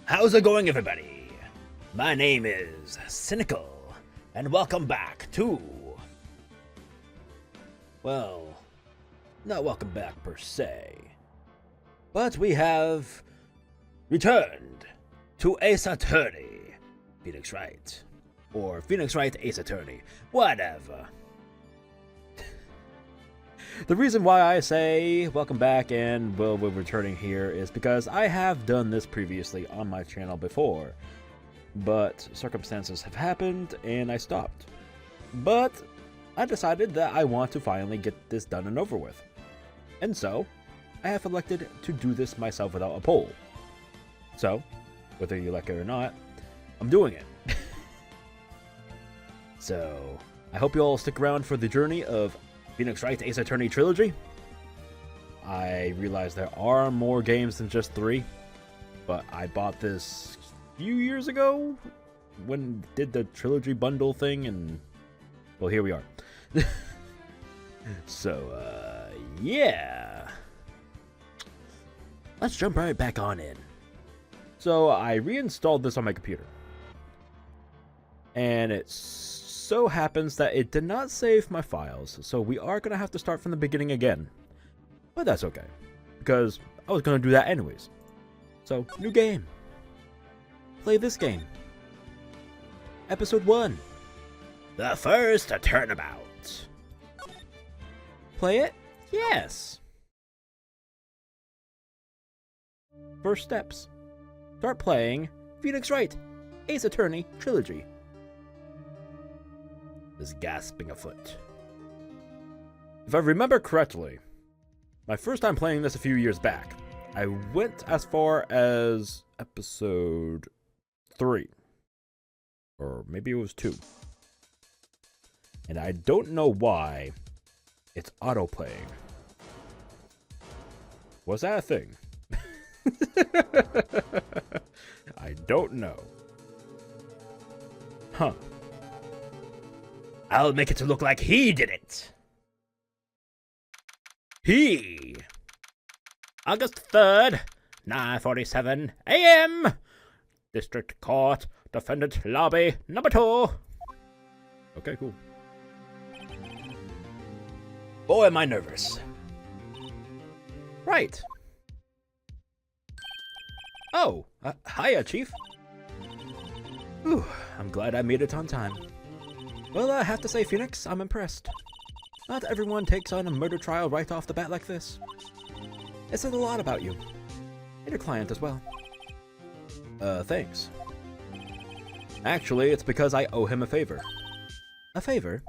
How's it going, everybody? My name is Sinikle, and welcome back to... Well, not welcome back per se, but we have returned to Ace Attorney, Phoenix Wright, or Phoenix Wright Ace Attorney, whatever. The reason why I say welcome back and we're returning here is because I have done this previously on my channel before, but circumstances have happened and I stopped. But I decided that I want to finally get this done and over with. And so, I have elected to do this myself without a poll. So, whether you like it or not, I'm doing it. So, I hope you all stick around for the journey of Phoenix Wright Ace Attorney Trilogy. I realize there are more games than just 3, but I bought this a few years ago when did the Trilogy bundle thing, and well, here we are. So, yeah. Let's jump right back on in. So, I reinstalled this on my computer. And it so happens that it did not save my files, so we are going to have to start from the beginning again. But that's okay, because I was going to do that anyways. So, new game. Play this game. Episode 1. The first Turnabout. Play it? Yes. First steps. Start playing Phoenix Wright Ace Attorney Trilogy. Is gasping afoot. If I remember correctly, my first time playing this a few years back, I went as far as episode 3. Or maybe it was 2. And I don't know why it's auto-playing. Was that a thing? I don't know. Huh. I'll make it to look like he did it. He. August 3rd, 9:47 a.m. District Court, Defendant Lobby, number 2. Okay, cool. Boy, am I nervous. Right. Oh, hiya, Chief. Whew, I'm glad I made it on time. Well, I have to say, Phoenix, I'm impressed. Not everyone takes on a murder trial right off the bat like this. It says a lot about you. And your client as well. Thanks. Actually, it's because I owe him a favor. A favor?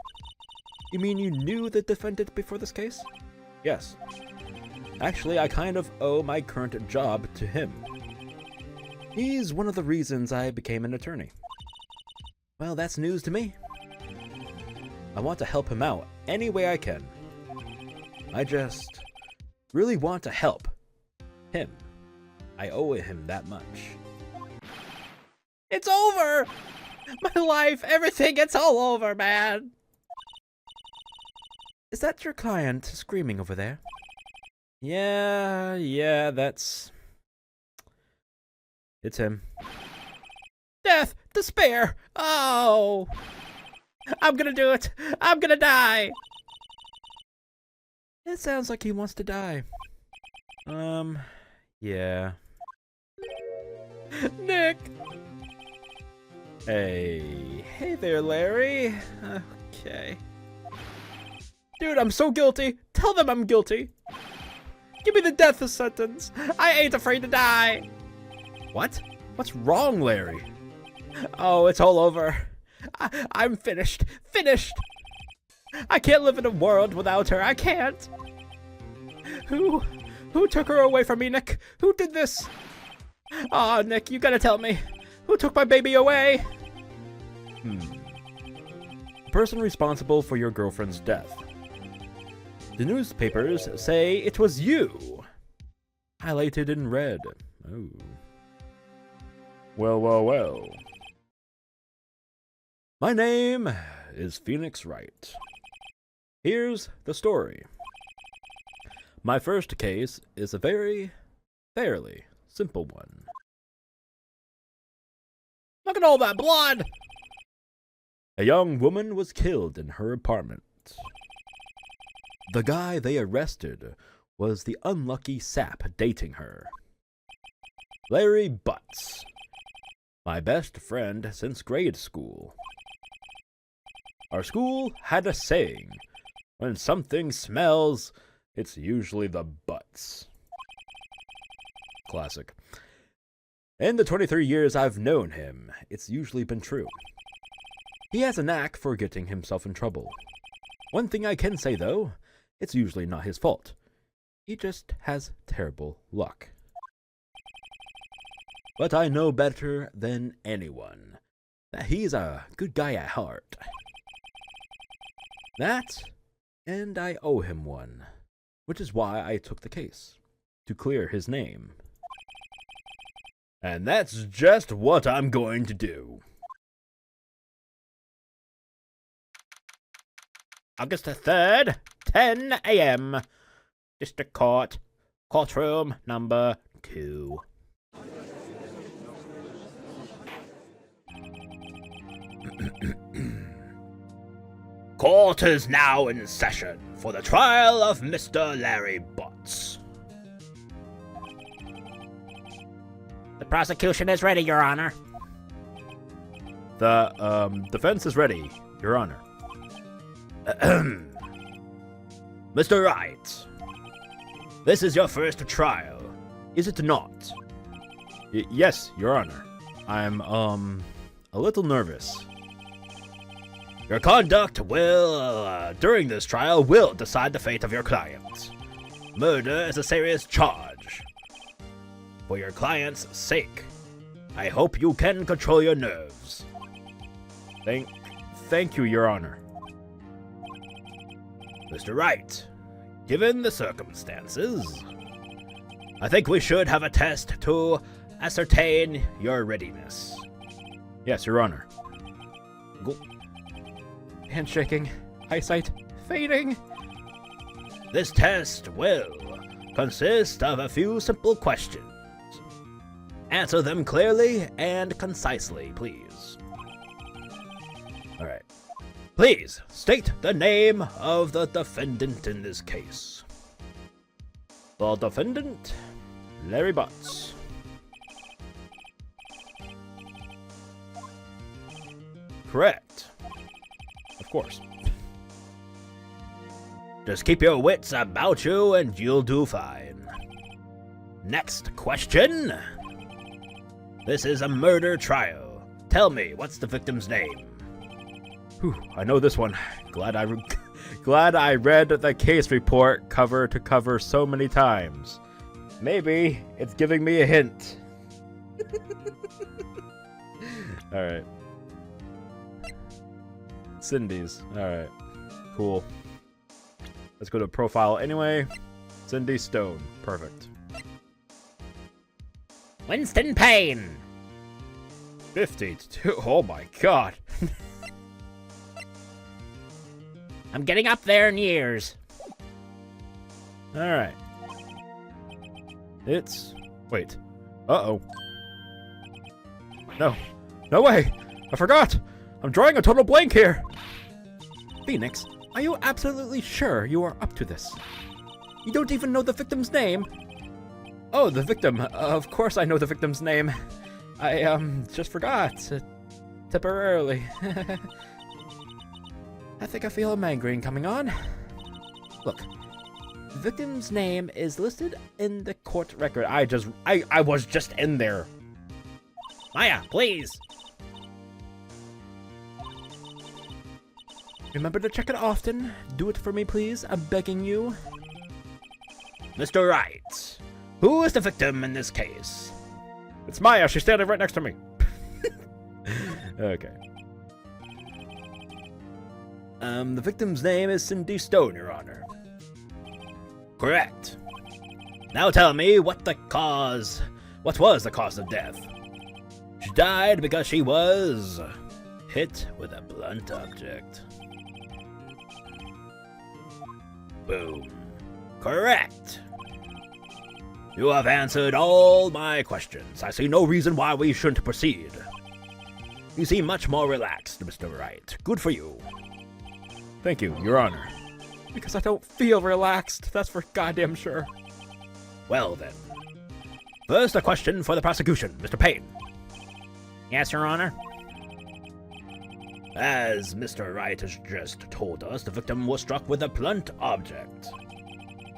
You mean you knew the defendant before this case? Yes. Actually, I kind of owe my current job to him. He's one of the reasons I became an attorney. Well, that's news to me. I want to help him out any way I can. I just really want to help him. I owe him that much. It's over! My life, everything, it's all over, man! Is that your client screaming over there? Yeah, that's... It's him. Death! Despair! Oh! I'm gonna do it! I'm gonna die! It sounds like he wants to die. Yeah. Nick! Hey there, Larry. Okay. Dude, I'm so guilty. Tell them I'm guilty. Give me the death sentence. I ain't afraid to die. What? What's wrong, Larry? Oh, it's all over. I'm finished. Finished! I can't live in a world without her. I can't. Who took her away from me, Nick? Who did this? Aw, Nick, you gotta tell me. Who took my baby away? The person responsible for your girlfriend's death. The newspapers say it was you. Highlighted in red. Oh. Well. My name is Phoenix Wright. Here's the story. My first case is a fairly simple one. Look at all that blood! A young woman was killed in her apartment. The guy they arrested was the unlucky sap dating her. Larry Butts. My best friend since grade school. Our school had a saying, when something smells, it's usually the butts. Classic. In the 23 years I've known him, it's usually been true. He has a knack for getting himself in trouble. One thing I can say, though, it's usually not his fault. He just has terrible luck. But I know better than anyone that he's a good guy at heart. That, and I owe him one, which is why I took the case, to clear his name. And that's just what I'm going to do. August 3rd, 10 a.m. District Court, courtroom number 2. Court is now in session for the trial of Mr. Larry Butts. The prosecution is ready, Your Honor. The defense is ready, Your Honor. Mr. Wright, this is your first trial, is it not? Yes, Your Honor. I'm, a little nervous. Your conduct will, during this trial, will decide the fate of your client. Murder is a serious charge. For your client's sake, I hope you can control your nerves. Thank you, Your Honor. Mr. Wright, given the circumstances, I think we should have a test to ascertain your readiness. Yes, Your Honor. Handshaking, eyesight fading. This test will consist of a few simple questions. Answer them clearly and concisely, please. All right. Please state the name of the defendant in this case. The defendant, Larry Butts. Correct. Of course. Just keep your wits about you and you'll do fine. Next question. This is a murder trial. Tell me, what's the victim's name? Whew, I know this one. Glad I read the case report cover to cover so many times. Maybe it's giving me a hint. Alright. Cindy's. Alright. Cool. Let's go to profile anyway. Cindy Stone. Perfect. Winston Payne. 52. Oh my god. I'm getting up there in years. Alright. It's... Wait. Uh-oh. No. No way! I forgot! I'm drawing a total blank here! Phoenix, are you absolutely sure you are up to this? You don't even know the victim's name? Oh, the victim. Of course I know the victim's name. I, just forgot. Temporarily. I think I feel a migraine coming on. Look, the victim's name is listed in the court record. I was just in there. Maya, please. Remember to check it often. Do it for me, please. I'm begging you. Mr. Wright, who is the victim in this case? It's Maya. She's standing right next to me. Okay. The victim's name is Cindy Stone, Your Honor. Correct. Now tell me what was the cause of death? She died because she was hit with a blunt object. Boom. Correct. You have answered all my questions. I see no reason why we shouldn't proceed. You seem much more relaxed, Mr. Wright. Good for you. Thank you, Your Honor. Because I don't feel relaxed, that's for goddamn sure. Well then. First, a question for the prosecution, Mr. Payne. Yes, Your Honor. As Mr. Wright has just told us, the victim was struck with a blunt object.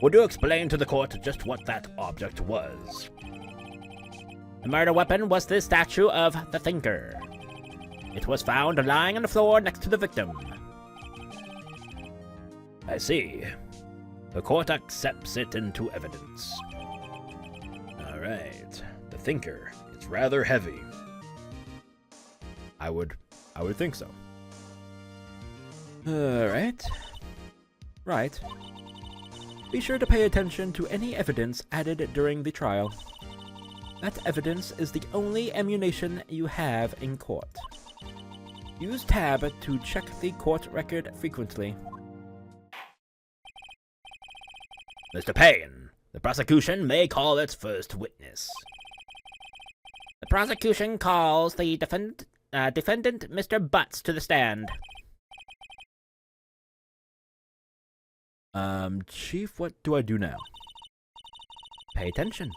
Would you explain to the court just what that object was? The murder weapon was the statue of the Thinker. It was found lying on the floor next to the victim. I see. The court accepts it into evidence. Alright. The Thinker. It's rather heavy. I would think so. Alright. Right. Be sure to pay attention to any evidence added during the trial. That evidence is the only ammunition you have in court. Use Tab to check the court record frequently. Mr. Payne, the prosecution may call its first witness. The prosecution calls the defendant, Mr. Butts, to the stand. Chief, what do I do now? Pay attention.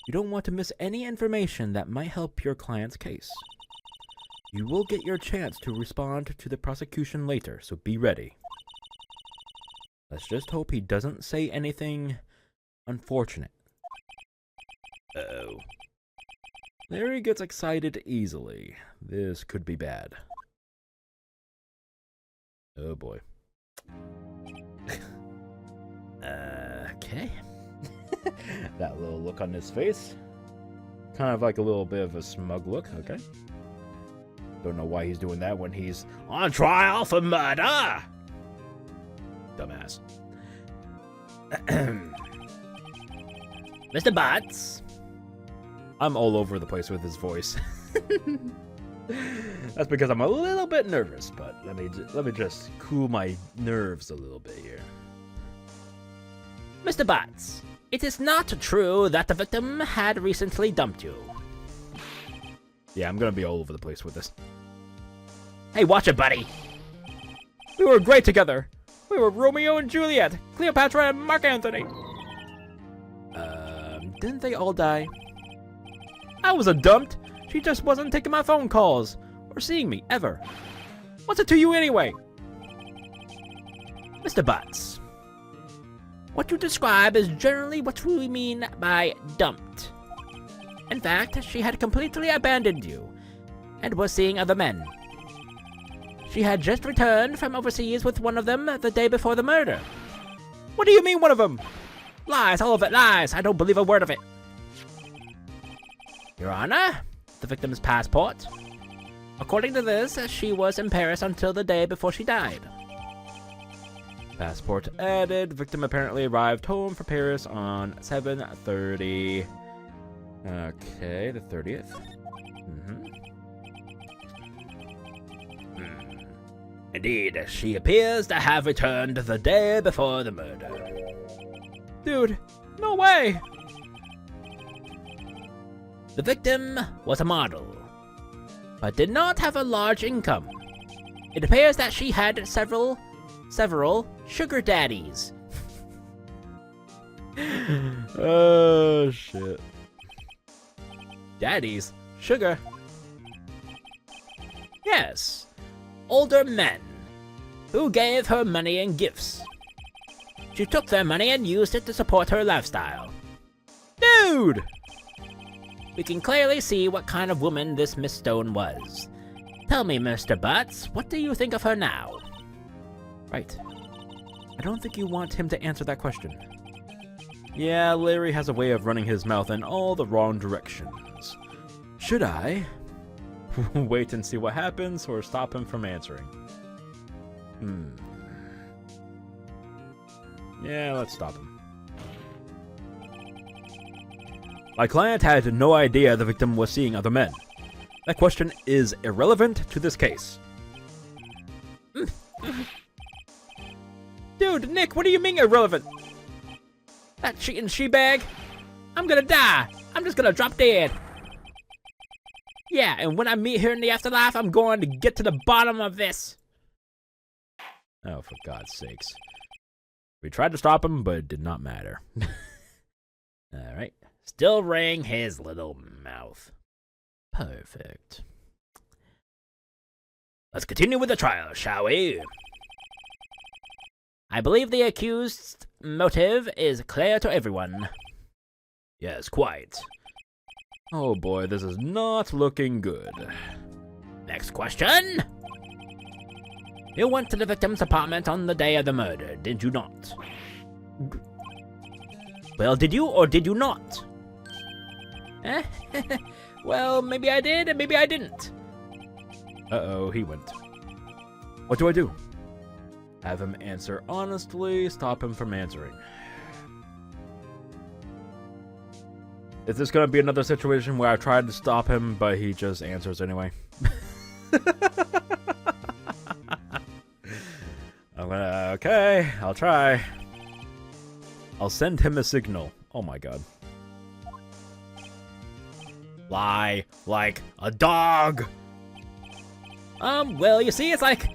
You don't want to miss any information that might help your client's case. You will get your chance to respond to the prosecution later, so be ready. Let's just hope he doesn't say anything unfortunate. Uh-oh. Larry gets excited easily. This could be bad. Oh boy. Okay. That little look on his face. Kind of like a little bit of a smug look, okay. Don't know why he's doing that when he's on trial for murder! Dumbass. Mr. Butts. I'm all over the place with his voice. That's because I'm a little bit nervous, but let me just cool my nerves a little bit here. Mr. Butts, it is not true that the victim had recently dumped you. Yeah, I'm gonna be all over the place with this. Hey, watch it, buddy! We were great together! We were Romeo and Juliet, Cleopatra and Mark Antony! Didn't they all die? I wasn't dumped! She just wasn't taking my phone calls, or seeing me, ever. What's it to you anyway? Mr. Butts, what you describe is generally what we mean by dumped. In fact, she had completely abandoned you, and was seeing other men. She had just returned from overseas with one of them the day before the murder. What do you mean, one of them? Lies, all of it, lies. I don't believe a word of it. Your Honor, the victim's passport. According to this, she was in Paris until the day before she died. Passport added. Victim apparently arrived home from Paris on 7:30. Okay, the 30th. Indeed, she appears to have returned the day before the murder. Dude, no way! The victim was a model, but did not have a large income. It appears that she had several sugar daddies. Oh, shit. Daddies? Sugar? Yes. Older men who gave her money and gifts. She took their money and used it to support her lifestyle. Dude! We can clearly see what kind of woman this Miss Stone was. Tell me, Mr. Butts, what do you think of her now? Right. I don't think you want him to answer that question. Yeah, Larry has a way of running his mouth in all the wrong directions. Should I wait and see what happens, or stop him from answering? Yeah, let's stop him. My client had no idea the victim was seeing other men. That question is irrelevant to this case. Dude, Nick, what do you mean irrelevant? That cheating she-bag? I'm gonna die. I'm just gonna drop dead. Yeah, and when I meet her in the afterlife, I'm going to get to the bottom of this. Oh, for God's sakes. We tried to stop him, but it did not matter. Alright. Still ring his little mouth. Perfect. Let's continue with the trial, shall we? I believe the accused's motive is clear to everyone. Yes, quite. Oh boy, this is not looking good. Next question. You went to the victim's apartment on the day of the murder, did you not? Well, did you or did you not? Well, maybe I did and maybe I didn't. Uh-oh, he went. What do I do? Have him answer honestly, stop him from answering. Is this gonna be another situation where I tried to stop him, but he just answers anyway? Okay, I'll try. I'll send him a signal. Oh my god. Lie like a dog. Well, you see, it's like,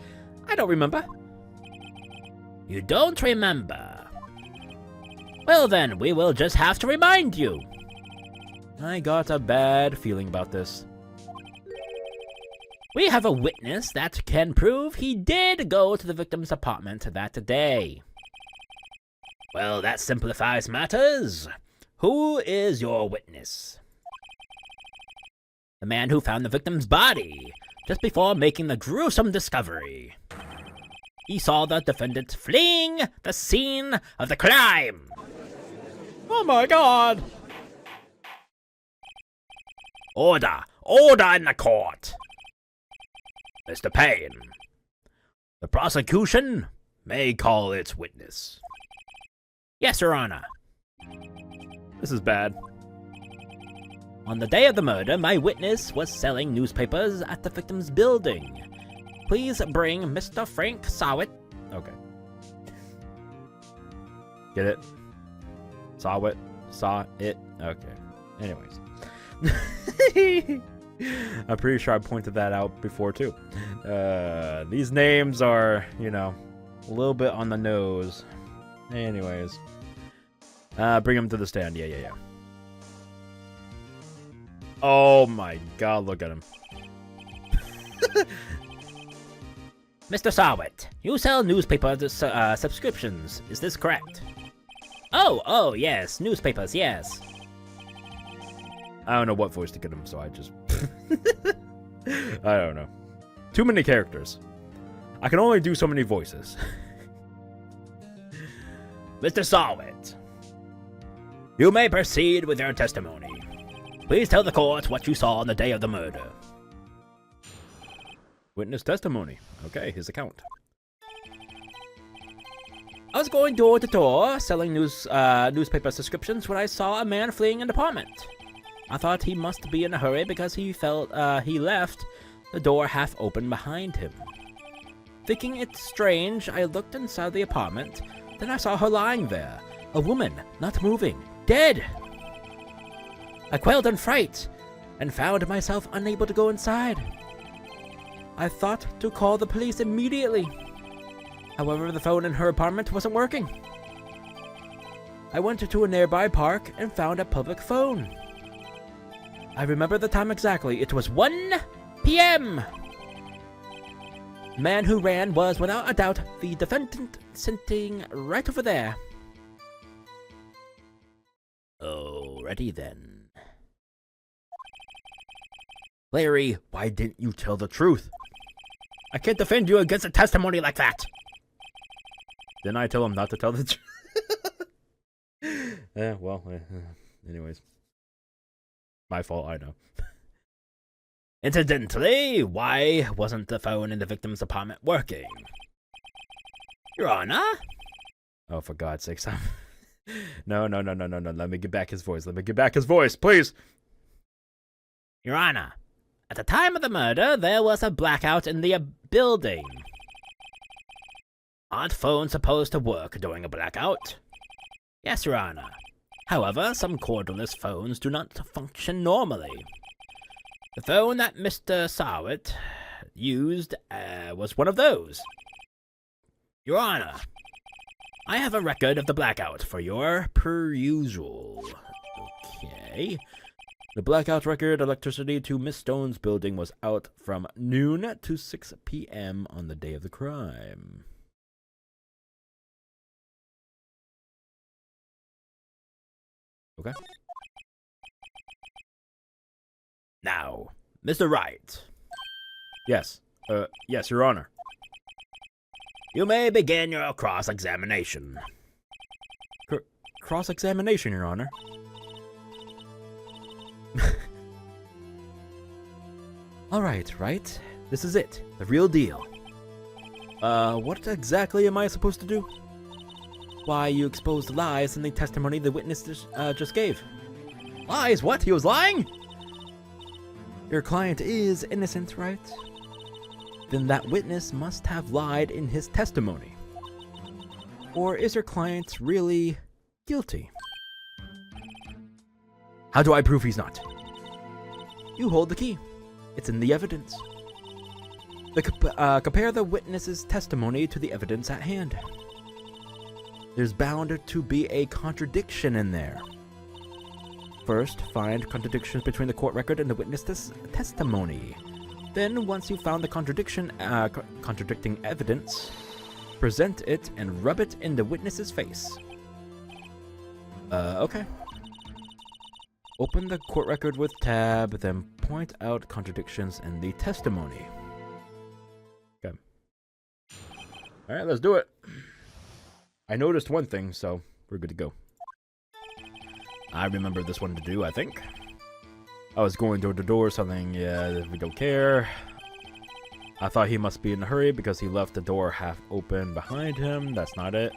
I don't remember. You don't remember? Well then, we will just have to remind you. I got a bad feeling about this. We have a witness that can prove he did go to the victim's apartment that day. Well, that simplifies matters. Who is your witness? The man who found the victim's body just before making the gruesome discovery. He saw the defendant fleeing the scene of the crime. Oh my god! Order! Order in the court! Mr. Payne, the prosecution may call its witness. Yes, Your Honor. This is bad. On the day of the murder, my witness was selling newspapers at the victim's building. Please bring Mr. Frank Sawit. Okay. Get it? Sawit? Saw it? Okay. Anyways. I'm pretty sure I pointed that out before too. These names are, you know, a little bit on the nose. Anyways. Bring him to the stand. Yeah. Oh my god, look at him. Mr. Sawit, you sell newspaper subscriptions, is this correct? Oh, yes, newspapers, yes. I don't know what voice to get him, so I just... I don't know. Too many characters. I can only do so many voices. Mr. Sawit, you may proceed with your testimony. Please tell the court what you saw on the day of the murder. Witness testimony. Okay, his account. I was going door to door, selling newspaper subscriptions when I saw a man fleeing an apartment. I thought he must be in a hurry because he felt he left the door half open behind him. Thinking it strange, I looked inside the apartment. Then I saw her lying there, a woman, not moving, dead. I quailed in fright and found myself unable to go inside. I thought to call the police immediately. However, the phone in her apartment wasn't working. I went to a nearby park and found a public phone. I remember the time exactly. It was 1 p.m. The man who ran was, without a doubt, the defendant sitting right over there. Alrighty then. Larry, why didn't you tell the truth? I can't defend you against a testimony like that. Didn't I tell him not to tell the truth? Anyways. My fault, I know. Incidentally, why wasn't the phone in the victim's apartment working? Your Honor? Oh, for God's sakes. No. Let me get back his voice. Please. Your Honor, at the time of the murder, there was a blackout in the building. Aren't phones supposed to work during a blackout? Yes, Your Honor. However, some cordless phones do not function normally. The phone that Mr. Sawit used was one of those. Your Honor, I have a record of the blackout for your perusal. Okay. The blackout record, electricity to Miss Stone's building was out from noon to 6 p.m. on the day of the crime. Okay. Now, Mr. Wright. Yes. Yes, Your Honor. You may begin your cross-examination. Cross-examination, Your Honor? Alright, Wright. This is it. The real deal. What exactly am I supposed to do? Why, you exposed lies in the testimony the witness just gave. Lies? What? He was lying? Your client is innocent, right? Then that witness must have lied in his testimony. Or is your client really guilty? How do I prove he's not? You hold the key. It's in the evidence. Compare the witness's testimony to the evidence at hand. There's bound to be a contradiction in there. First, find contradictions between the court record and the witness's testimony. Then, once you've found the contradicting evidence, present it and rub it in the witness's face. Okay. Open the court record with tab, then point out contradictions in the testimony. Okay. Alright, let's do it. I noticed one thing, so we're good to go. I remember this one to do, I think. I was going door to door, something, yeah, we don't care. I thought he must be in a hurry because he left the door half open behind him. That's not it.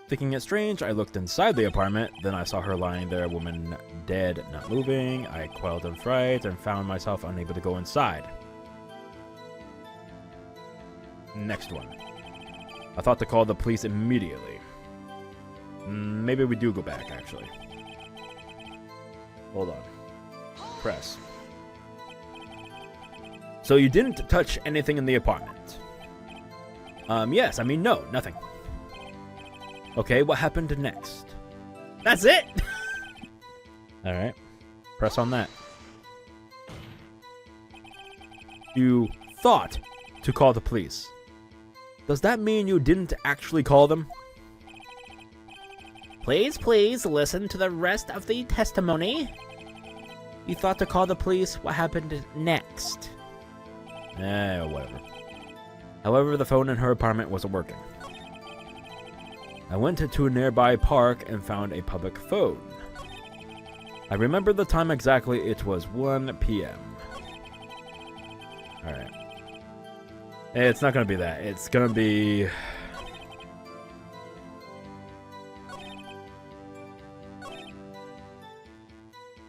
Thinking it strange, I looked inside the apartment. Then I saw her lying there, a woman dead, not moving. I quelled in fright and found myself unable to go inside. Next one. I thought to call the police immediately. Maybe we do go back, actually. Hold on. Press. So you didn't touch anything in the apartment? Yes, I mean, no, nothing. Okay, what happened next? That's it! Alright. Press on that. You thought to call the police. Does that mean you didn't actually call them? Please listen to the rest of the testimony. You thought to call the police. What happened next? Whatever. However, the phone in her apartment wasn't working. I went to a nearby park and found a public phone. I remember the time exactly. It was 1 p.m. Alright. It's not gonna be that. It's gonna be...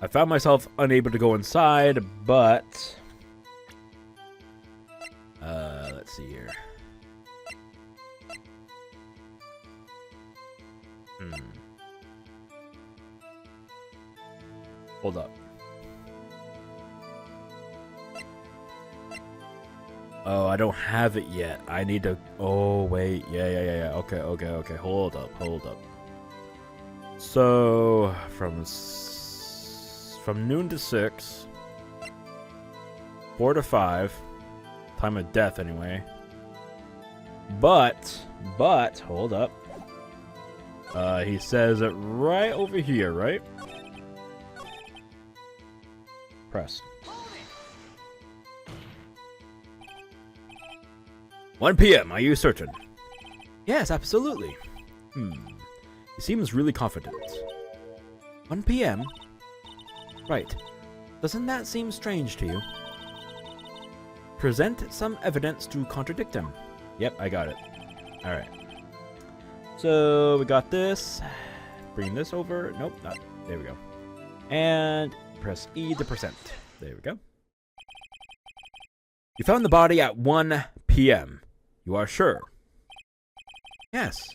I found myself unable to go inside, but... let's see here. Hold up. Oh, I don't have it yet. I need to... Oh, wait. Yeah. Okay. Hold up. So, from noon to 6, 4 to 5, time of death anyway. But, hold up. He says it right over here, right? Press. 1 p.m., are you certain? Yes, absolutely. He seems really confident. 1 p.m.? Right. Doesn't that seem strange to you? Present some evidence to contradict him. Yep, I got it. Alright. So, we got this. Bring this over. Nope, not. There we go. And press E to present. There we go. You found the body at 1 p.m. You are sure? Yes.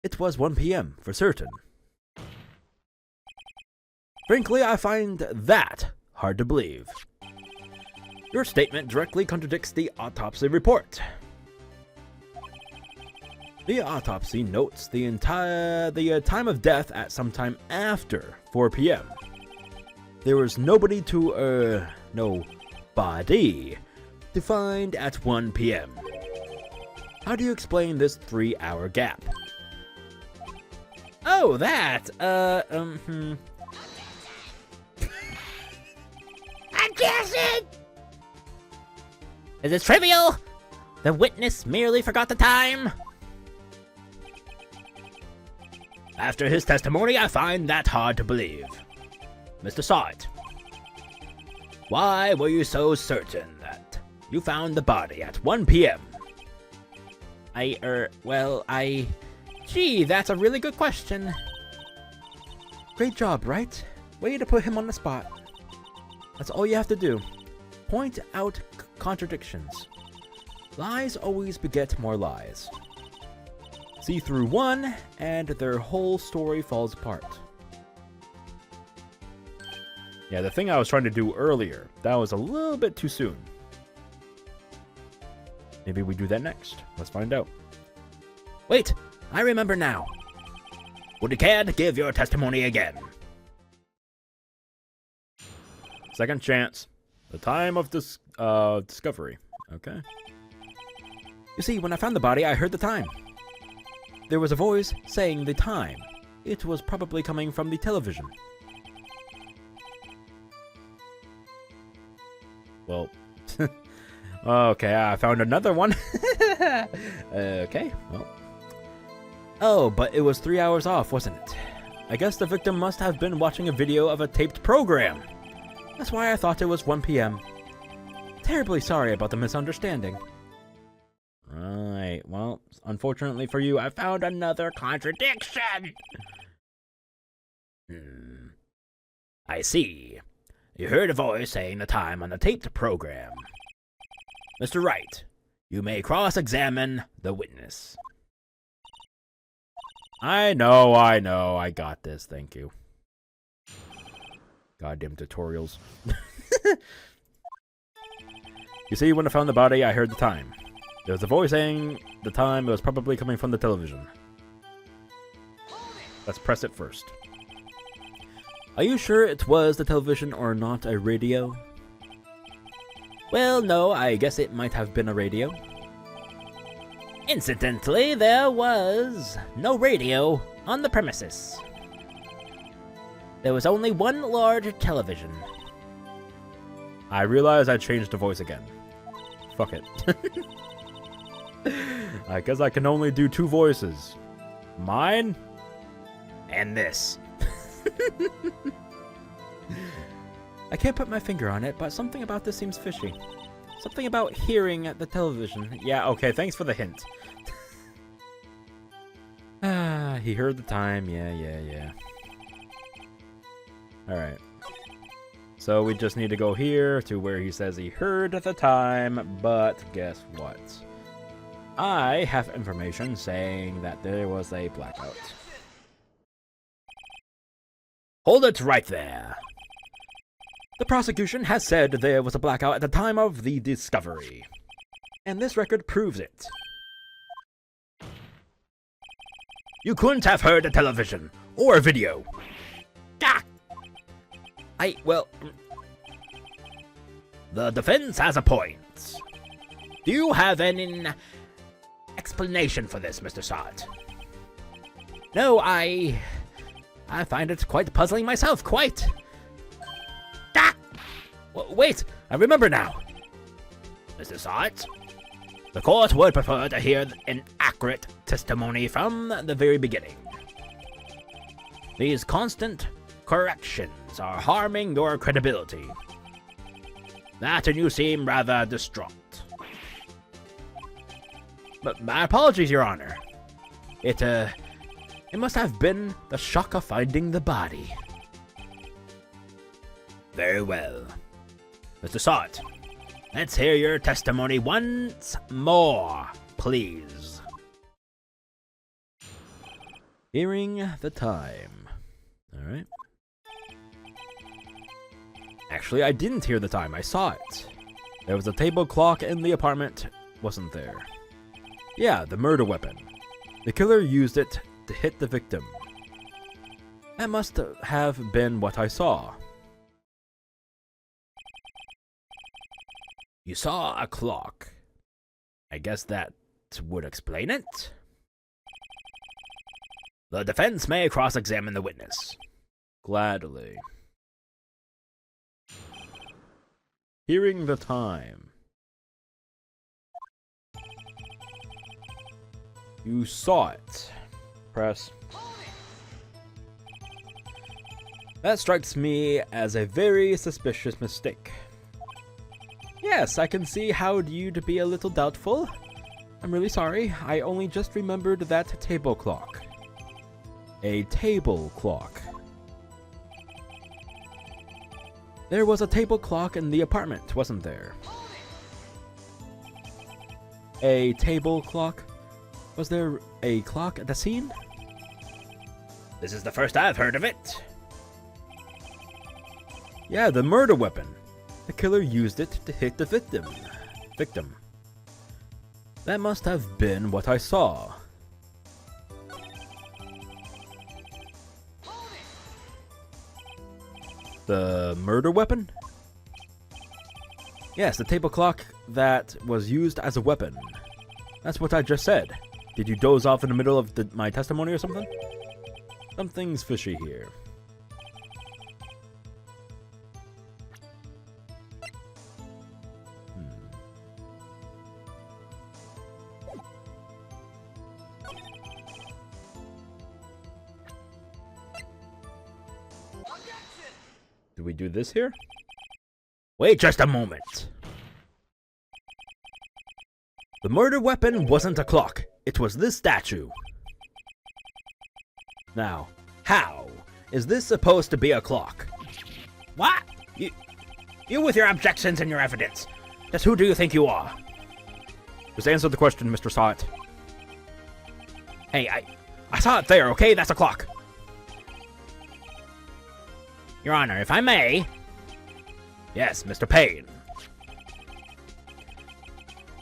It was 1 p.m. for certain. Frankly, I find that hard to believe. Your statement directly contradicts the autopsy report. The autopsy notes the time of death at some time after 4 p.m. There was no body to find at 1 p.m. How do you explain this 3-hour gap? Oh, that, I guess it! Is it trivial? The witness merely forgot the time? After his testimony, I find that hard to believe. Mr. Salt, why were you so certain that you found the body at 1 p.m.? Gee, that's a really good question. Great job, Wright. Way to put him on the spot. That's all you have to do. Point out contradictions. Lies always beget more lies. See through one, and their whole story falls apart. Yeah, the thing I was trying to do earlier, that was a little bit too soon. Maybe we do that next. Let's find out. Wait, I remember now. Would you care to give your testimony again? Second chance. The time of discovery. Okay. You see, when I found the body, I heard the time. There was a voice saying the time. It was probably coming from the television. Well, okay, I found another one. Okay, well. Oh, but it was 3 hours off, wasn't it? I guess the victim must have been watching a video of a taped program. That's why I thought it was 1 p.m. Terribly sorry about the misunderstanding. Right, well, unfortunately for you, I found another contradiction. I see. You heard a voice saying the time on the taped program. Mr. Wright, you may cross-examine the witness. I know, I got this, thank you. Goddamn tutorials. You see, when I found the body, I heard the time. There was a voice saying the time was probably coming from the television. Let's press it first. Are you sure it was the television or not a radio? Well, no, I guess it might have been a radio. Incidentally, there was no radio on the premises. There was only one large television. I realized I changed the voice again. Fuck it. I guess I can only do 2 voices. Mine and this. I can't put my finger on it, but something about this seems fishy. Something about hearing the television. Yeah, okay, thanks for the hint. He heard the time. Yeah. Alright. So we just need to go here to where he says he heard the time, but guess what? I have information saying that there was a blackout. Hold it right there. The prosecution has said there was a blackout at the time of the discovery. And this record proves it. You couldn't have heard the television or video. Ah! The defense has a point. Do you have an explanation for this, Mr. Salt? No, I find it quite puzzling myself, quite. Ah! Wait, I remember now. Mr. Salt, the court would prefer to hear an accurate testimony from the very beginning. These constant corrections are harming your credibility. That and you seem rather distraught. But my apologies, Your Honor. It must have been the shock of finding the body. Very well. Mr. Salt, let's hear your testimony once more, please. Hearing the time. Alright. Actually, I didn't hear the time. I saw it. There was a table clock in the apartment, wasn't there? Yeah, the murder weapon. The killer used it to hit the victim. That must have been what I saw. You saw a clock. I guess that would explain it. The defense may cross-examine the witness. Gladly. Hearing the time. You saw it. Press. That strikes me as a very suspicious mistake. Yes, I can see how you'd be a little doubtful. I'm really sorry. I only just remembered that table clock. A table clock. There was a table clock in the apartment, wasn't there? A table clock? Was there a clock at the scene? This is the first I've heard of it. Yeah, the murder weapon. The killer used it to hit the victim. That must have been what I saw. The murder weapon? Yes, the table clock that was used as a weapon. That's what I just said. Did you doze off in the middle of my testimony or something? Something's fishy here. Do we do this here? Wait just a moment. The murder weapon wasn't a clock. It was this statue. Now, how is this supposed to be a clock? What? You with your objections and your evidence. Just who do you think you are? Just answer the question, Mr. Saw It. Hey, I saw it there, okay? That's a clock. Your Honor, if I may... Yes, Mr. Payne.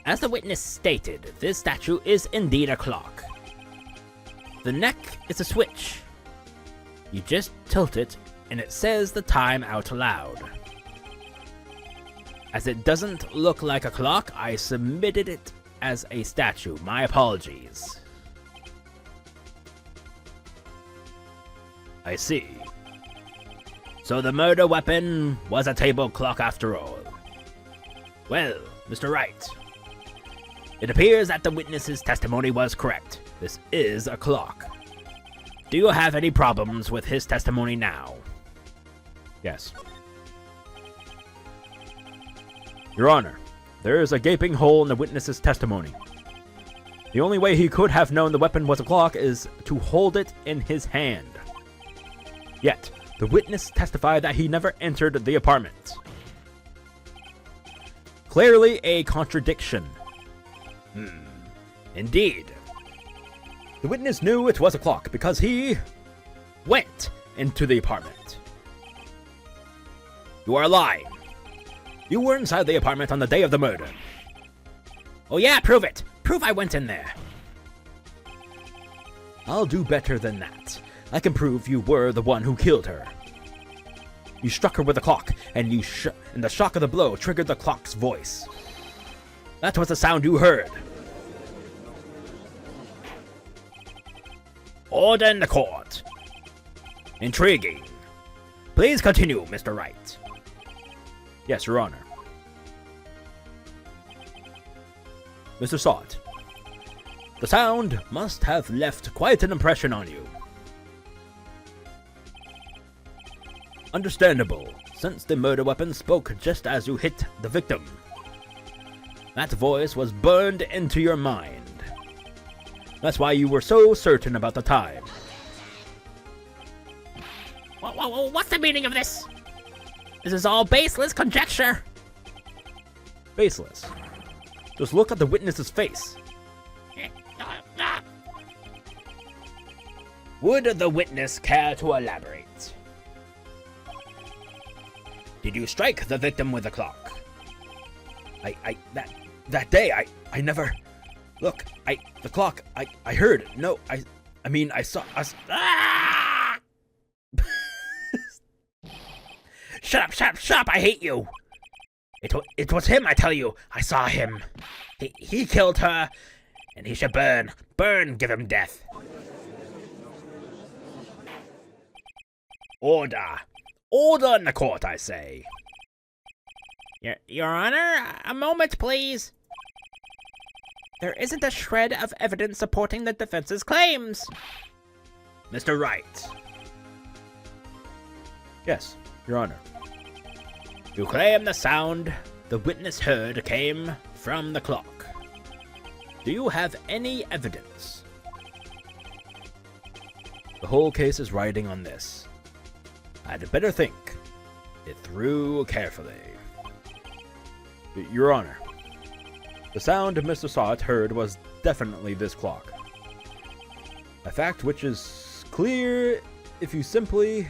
As the witness stated, this statue is indeed a clock. The neck is a switch. You just tilt it, and it says the time out loud. As it doesn't look like a clock, I submitted it as a statue. My apologies. I see. So the murder weapon was a table clock after all. Well, Mr. Wright, it appears that the witness's testimony was correct. This is a clock. Do you have any problems with his testimony now? Yes. Your Honor, there is a gaping hole in the witness's testimony. The only way he could have known the weapon was a clock is to hold it in his hand. Yet, the witness testified that he never entered the apartment. Clearly a contradiction. Indeed. The witness knew it was a clock because he went into the apartment. You are lying. You were inside the apartment on the day of the murder. Oh yeah, prove it. Prove I went in there. I'll do better than that. I can prove you were the one who killed her. You struck her with a clock, and the shock of the blow triggered the clock's voice. That was the sound you heard. Order in the court. Intriguing. Please continue, Mr. Wright. Yes, Your Honor. Mr. Saw It. The sound must have left quite an impression on you. Understandable, since the murder weapon spoke just as you hit the victim. That voice was burned into your mind. That's why you were so certain about the time. What's the meaning of this? This is all baseless conjecture. Baseless? Just look at the witness's face. Would the witness care to elaborate? Did you strike the victim with the clock? That day, I never... Look, the clock, I heard. No, I mean, I saw us... Ah! Shut up, I hate you! It was him, I tell you. I saw him. He killed her, and he should burn. Burn, give him death. Order. Order in the court, I say. Your Honor, a moment, please. There isn't a shred of evidence supporting the defense's claims. Mr. Wright. Yes, Your Honor. You claim the sound the witness heard came from the clock. Do you have any evidence? The whole case is riding on this. I'd better think it through carefully. Your Honor, the sound Mr. Sott heard was definitely this clock. A fact which is clear if you simply...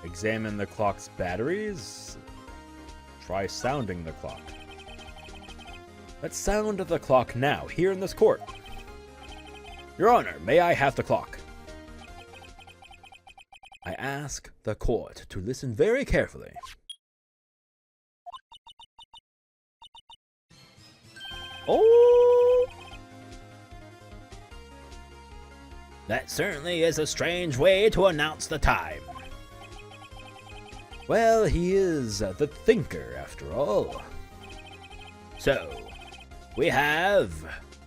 Examine the clock's batteries. Try sounding the clock. Let's sound the clock now, here in this court. Your Honor, may I have the clock? I ask the court to listen very carefully. Oh! That certainly is a strange way to announce the time. Well, he is the thinker, after all. So, we have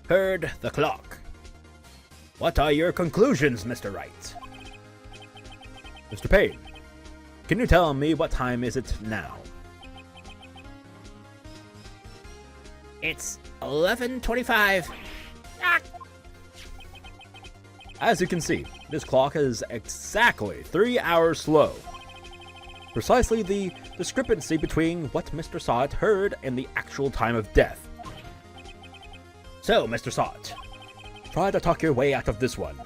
heard the clock. What are your conclusions, Mr. Wright? Mr. Payne, can you tell me what time is it now? It's 11:25. Ah! As you can see, this clock is exactly 3 hours slow. Precisely the discrepancy between what Mr. Sott heard and the actual time of death. So, Mr. Sott, try to talk your way out of this one.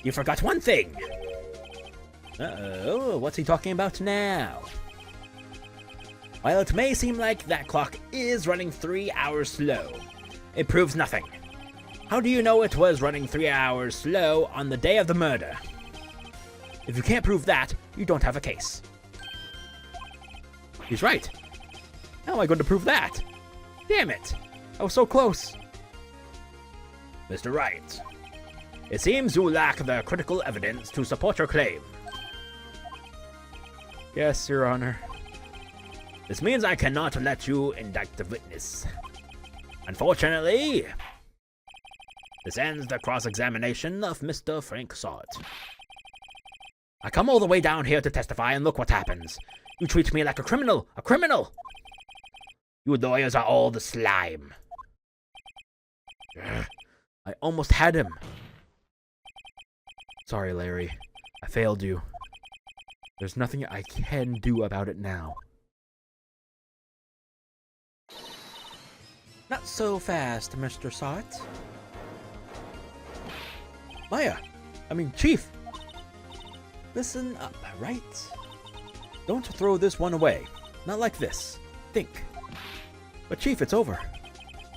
You forgot one thing. Uh-oh, what's he talking about now? While it may seem like that clock is running 3 hours slow, it proves nothing. How do you know it was running 3 hours slow on the day of the murder? If you can't prove that, you don't have a case. He's right. How am I going to prove that? Damn it! I was so close. Mr. Wright, it seems you lack the critical evidence to support your claim. Yes, Your Honor. This means I cannot let you indict the witness. Unfortunately, this ends the cross-examination of Mr. Frank Sott. I come all the way down here to testify, and look what happens. You treat me like a criminal! A criminal! You lawyers are all the slime. I almost had him. Sorry, Larry. I failed you. There's nothing I can do about it now. Not so fast, Mr. Sott. Chief! Listen up, Wright? Don't throw this one away. Not like this. Think. But Chief, it's over.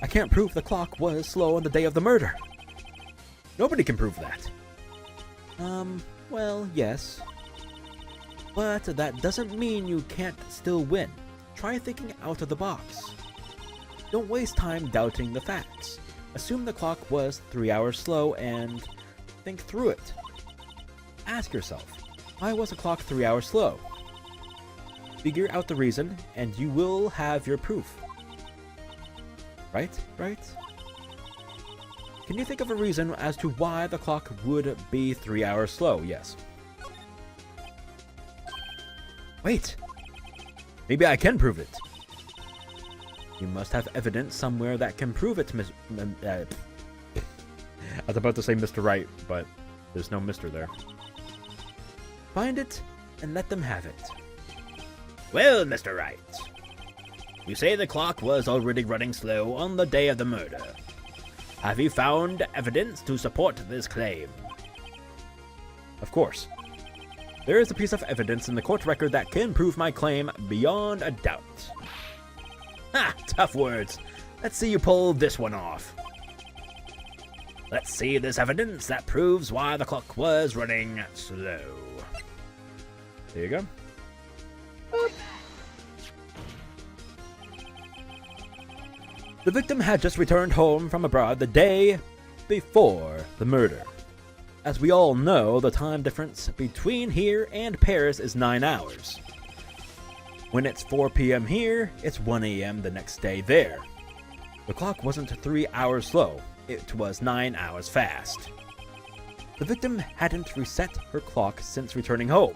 I can't prove the clock was slow on the day of the murder. Nobody can prove that. Well, yes. But that doesn't mean you can't still win. Try thinking out of the box. Don't waste time doubting the facts. Assume the clock was 3 hours slow and think through it. Ask yourself, why was the clock 3 hours slow? Figure out the reason, and you will have your proof. Right? Can you think of a reason as to why the clock would be 3 hours slow? Yes. Wait! Maybe I can prove it. You must have evidence somewhere that can prove it, I was about to say Mr. Wright, but there's no Mr. there. Find it, and let them have it. Well, Mr. Wright, you say the clock was already running slow on the day of the murder. Have you found evidence to support this claim? Of course. There is a piece of evidence in the court record that can prove my claim beyond a doubt. Ha! Tough words. Let's see you pull this one off. Let's see this evidence that proves why the clock was running slow. There you go. The victim had just returned home from abroad the day before the murder. As we all know, the time difference between here and Paris is 9 hours. When it's 4 p.m. here, it's 1 a.m. the next day there. The clock wasn't 3 hours slow, it was 9 hours fast. The victim hadn't reset her clock since returning home.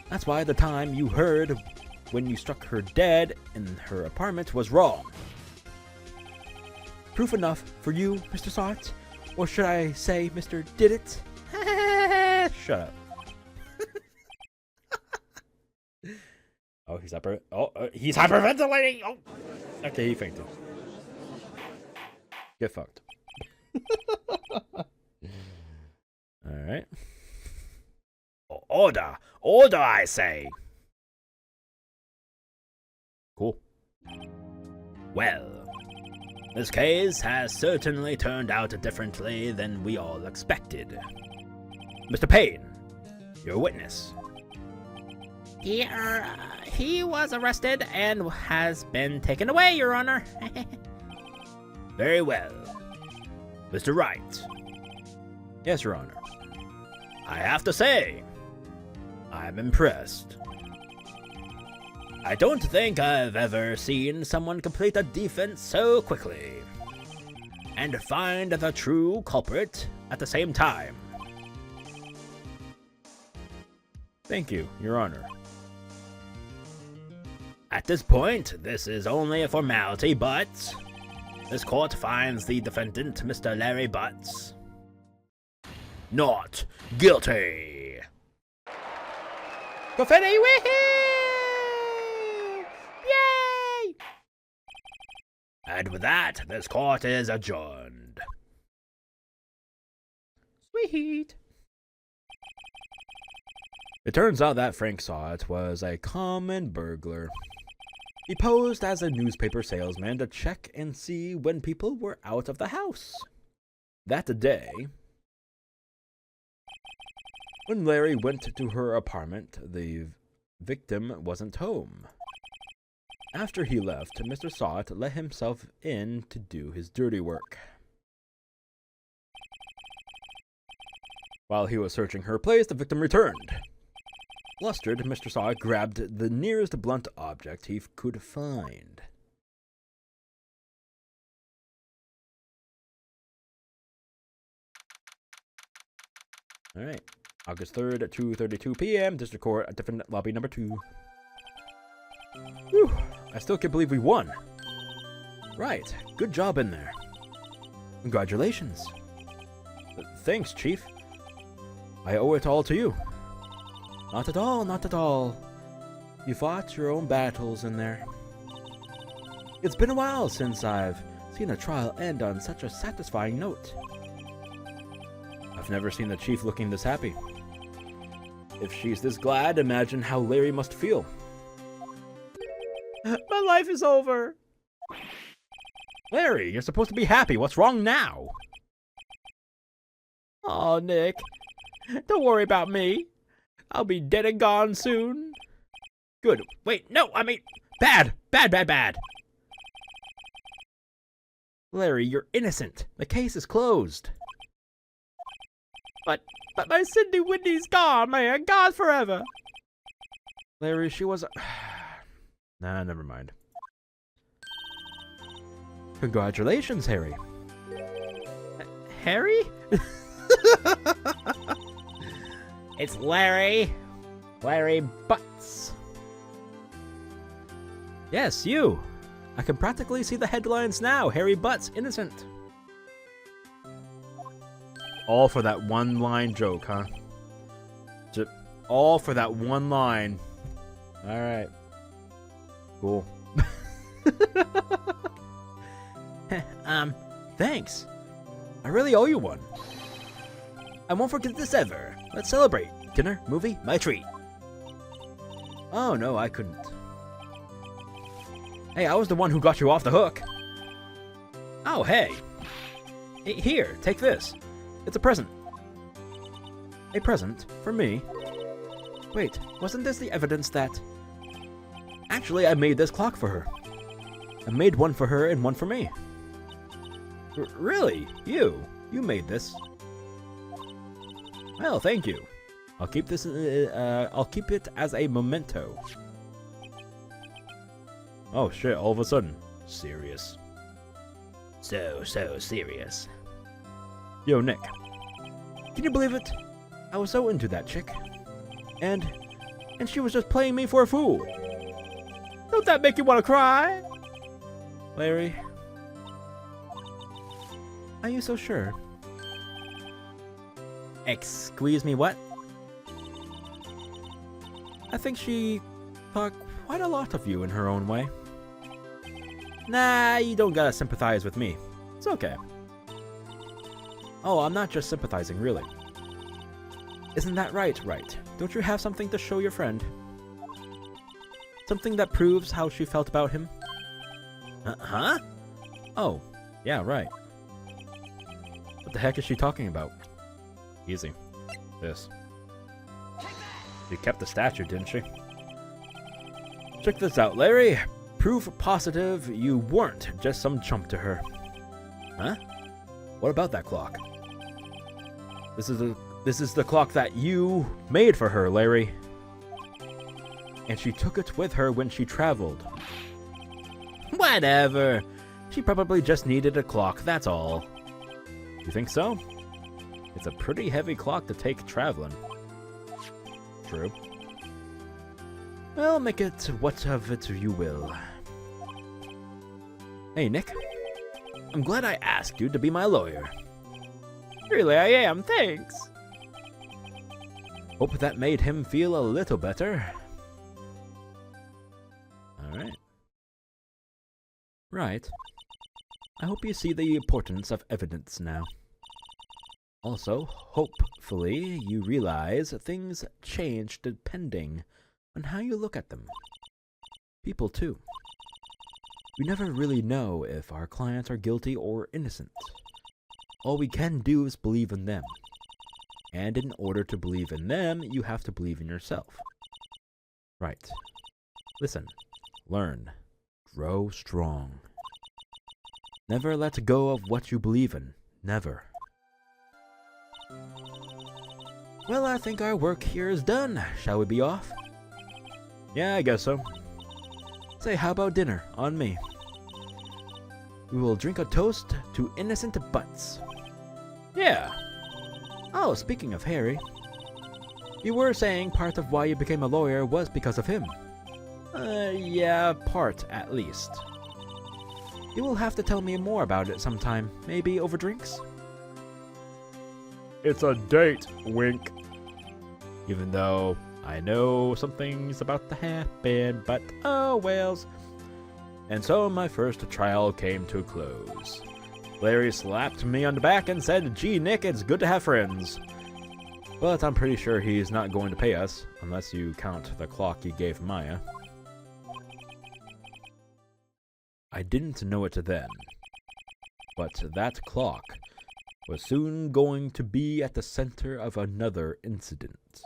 That's why the time you heard when you struck her dead in her apartment was wrong. Proof enough for you, Mr. Sot? Or should I say, Mr. Did It? Shut up. Oh, he's hyperventilating. Oh, okay, he fainted. Get fucked. All right. Order, order, I say. Cool. Well, this case has certainly turned out differently than we all expected. Mr. Payne, your witness. He was arrested and has been taken away, Your Honor. Very well. Mr. Wright. Yes, Your Honor. I have to say, I'm impressed. I don't think I've ever seen someone complete a defense so quickly and find the true culprit at the same time. Thank you, Your Honor. At this point, this is only a formality, but this court finds the defendant, Mr. Larry Butts, not guilty. Confetti, woohoo! Yay! And with that, this court is adjourned. Sweet. It turns out that Frank Sot was a common burglar. He posed as a newspaper salesman to check and see when people were out of the house. That day, when Larry went to her apartment, the victim wasn't home. After he left, Mr. Sot let himself in to do his dirty work. While he was searching her place, the victim returned. Flustered, Mr. Sot grabbed the nearest blunt object he could find. Alright, August 3rd at 2:32 p.m., District Court at different lobby number 2. Whew, I still can't believe we won. Right, good job in there. Congratulations. Thanks, Chief. I owe it all to you. Not at all, not at all. You fought your own battles in there. It's been a while since I've seen a trial end on such a satisfying note. I've never seen the Chief looking this happy. If she's this glad, imagine how Larry must feel. My life is over. Larry, you're supposed to be happy. What's wrong now? Oh, Nick. Don't worry about me. I'll be dead and gone soon. Good. Wait, no, I mean, bad. Larry, you're innocent. The case is closed. But my Cindy Whitney's gone, man. Gone forever. Larry, she was... Nah, never mind. Congratulations, Harry. Harry? It's Larry. Larry Butts. Yes, you. I can practically see the headlines now. Harry Butts, innocent. All for that one-line joke, huh? All for that one line. All right. Cool. Thanks. I really owe you one. I won't forget this ever. Let's celebrate. Dinner, movie, my treat. Oh no, I couldn't. Hey, I was the one who got you off the hook. Oh, hey. Here, take this. It's a present. A present? For me? Wait, wasn't this the evidence that... Actually, I made this clock for her. I made one for her and one for me. Really? You made this. Well, thank you. I'll keep this. I'll keep it as a memento. Oh shit! All of a sudden, serious. So serious. Yo, Nick. Can you believe it? I was so into that chick, and she was just playing me for a fool. Don't that make you want to cry? Larry, are you so sure? Excuse me, what? I think she thought quite a lot of you in her own way. Nah, you don't gotta sympathize with me. It's okay. Oh, I'm not just sympathizing, really. Isn't that right, Wright? Don't you have something to show your friend? Something that proves how she felt about him? Huh? Oh, yeah, right. What the heck is she talking about? Easy. This. She kept the statue, didn't she? Check this out, Larry. Proof positive you weren't just some chump to her. Huh? What about that clock? This is the clock that you made for her, Larry. And she took it with her when she traveled. Whatever. She probably just needed a clock, that's all. You think so? It's a pretty heavy clock to take traveling. True. Well, make it what of it you will. Hey, Nick. I'm glad I asked you to be my lawyer. Really, I am, thanks. Hope that made him feel a little better. Alright. Right. I hope you see the importance of evidence now. Also, hopefully, you realize things change depending on how you look at them. People, too. We never really know if our clients are guilty or innocent. All we can do is believe in them. And in order to believe in them, you have to believe in yourself. Right. Listen. Learn. Grow strong. Never let go of what you believe in. Never. Well, I think our work here is done. Shall we be off? Yeah, I guess so. Say, how about dinner? On me. We will drink a toast to innocent butts. Yeah. Oh, speaking of Harry. You were saying part of why you became a lawyer was because of him. Yeah, part at least. You will have to tell me more about it sometime. Maybe over drinks? It's a date, wink. Even though I know something's about to happen, but oh wells. And so my first trial came to a close. Larry slapped me on the back and said, "Gee, Nick, it's good to have friends." But I'm pretty sure he's not going to pay us, unless you count the clock he gave Maya. I didn't know it then, but that clock was soon going to be at the center of another incident.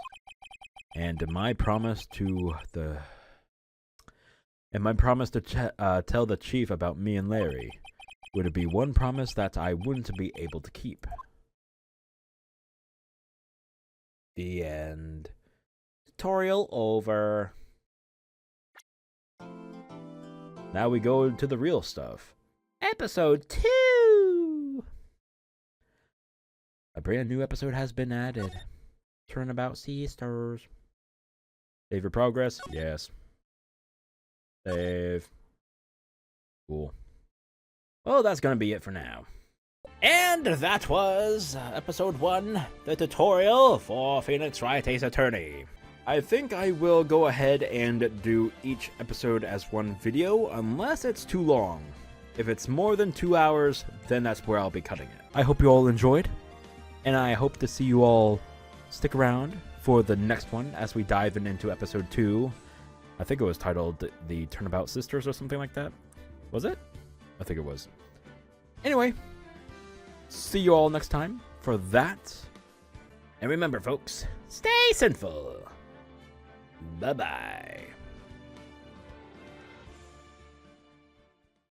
And my promise to tell the chief about me and Larry would be one promise that I wouldn't be able to keep. The end. Tutorial over. Now we go to the real stuff. Episode 2! A brand new episode has been added. Turnabout Sisters. Save your progress? Yes. Save. Cool. Well, that's gonna be it for now. And that was episode 1, the tutorial for Phoenix Wright Ace Attorney. I think I will go ahead and do each episode as one video, unless it's too long. If it's more than 2 hours, then that's where I'll be cutting it. I hope you all enjoyed, and I hope to see you all stick around for the next one as we dive into episode 2. I think it was titled The Turnabout Sisters or something like that. Was it? I think it was. Anyway, see you all next time for that. And remember, folks, stay sinful. Bye-bye.